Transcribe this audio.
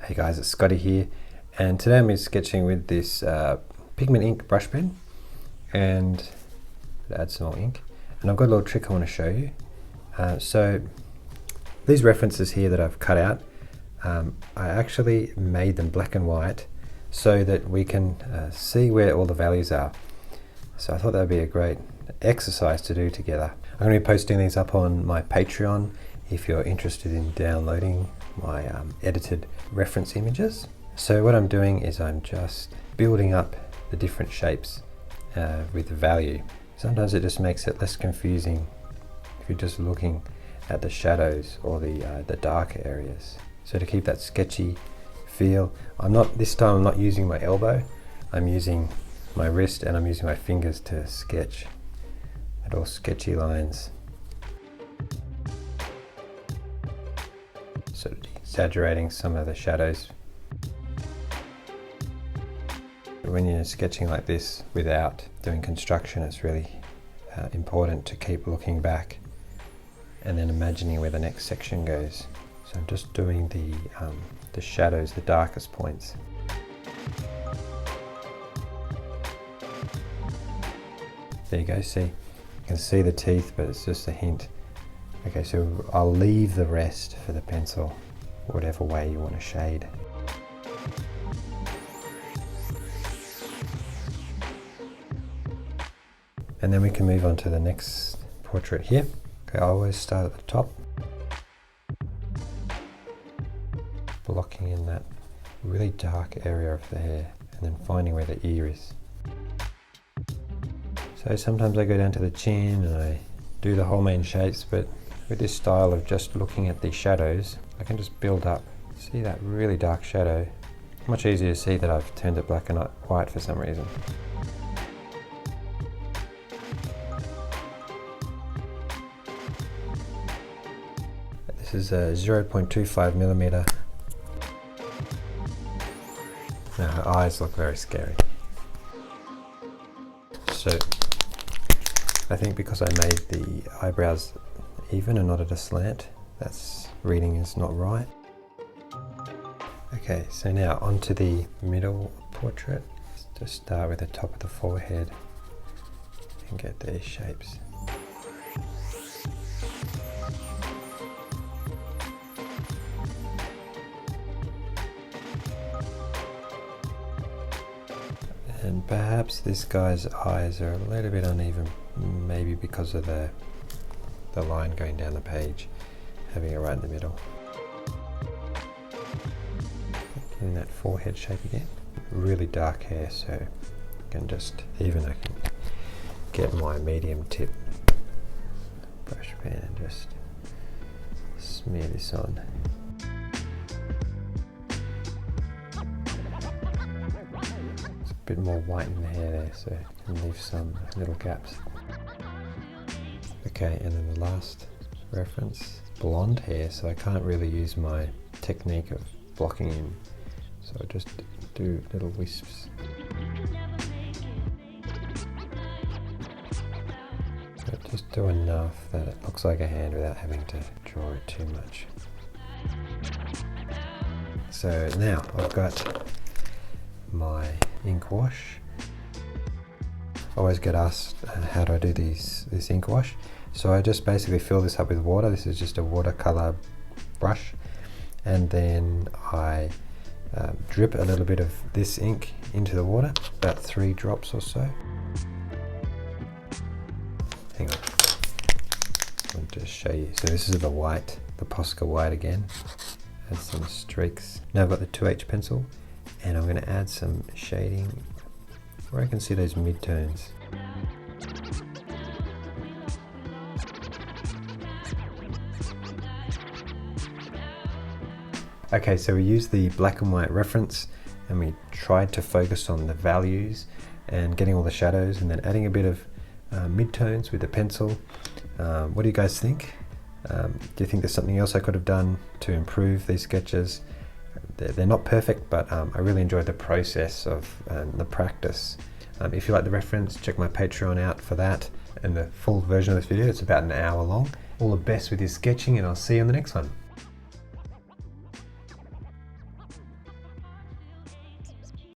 Hey guys, it's Scottie here, and today I'm sketching with this pigment ink brush pen, and add some more ink. And I've got a little trick I want to show you. So these references here that I've cut out, I actually made them black and white so that we can see where all the values are. So I thought that would be a great exercise to do together. I'm going to be posting these up on my Patreon if you're interested in downloading my edited reference images. So what I'm doing is I'm just building up the different shapes with value. Sometimes it just makes it less confusing if you're just looking at the shadows or the darker areas. So to keep that sketchy feel, this time I'm not using my elbow, I'm using my wrist and I'm using my fingers to sketch little sketchy lines. Sort of exaggerating some of the shadows. When you're sketching like this without doing construction, it's really important to keep looking back and then imagining where the next section goes. So I'm just doing the shadows, the darkest points. There you go, see? You can see the teeth, but it's just a hint. Okay, so I'll leave the rest for the pencil, whatever way you want to shade. And then we can move on to the next portrait here. Okay, I always start at the top, blocking in that really dark area of the hair, and then finding where the ear is. So sometimes I go down to the chin and I do the whole main shapes, but with this style of just looking at the shadows, I can just build up. See that really dark shadow? Much easier to see that I've turned it black and not white for some reason. This is a 0.25 millimeter. Now her eyes look very scary. So I think because I made the eyebrows even and not at a slant, that's reading is not right. Okay, so now onto the middle portrait. Let's just start with the top of the forehead and get these shapes. And perhaps this guy's eyes are a little bit uneven, maybe because of the line going down the page, having it right in the middle. Getting that forehead shape again. Really dark hair, so I can get my medium tip brush pen and just smear this on. It's a bit more white in the hair there, so I can leave some little gaps. Okay, and then the last reference, blonde hair, so I can't really use my technique of blocking in, so I just do little wisps. But just do enough that it looks like a hand without having to draw it too much. So now I've got my ink wash. I always get asked how do I do this ink wash. So I just basically fill this up with water. This is just a watercolor brush, and then I drip a little bit of this ink into the water, about 3 drops or so. Hang on, I'll just show you. So this is the white, the Posca white again. Add some streaks. Now I've got the 2H pencil, and I'm going to add some shading where I can see those mid-tones. Okay, so we used the black and white reference and we tried to focus on the values and getting all the shadows, and then adding a bit of mid-tones with the pencil. What do you guys think? Do you think there's something else I could have done to improve these sketches? They're not perfect, but I really enjoyed the process of the practice. If you like the reference, check my Patreon out for that and the full version of this video. It's about an hour long. All the best with your sketching, and I'll see you in the next one.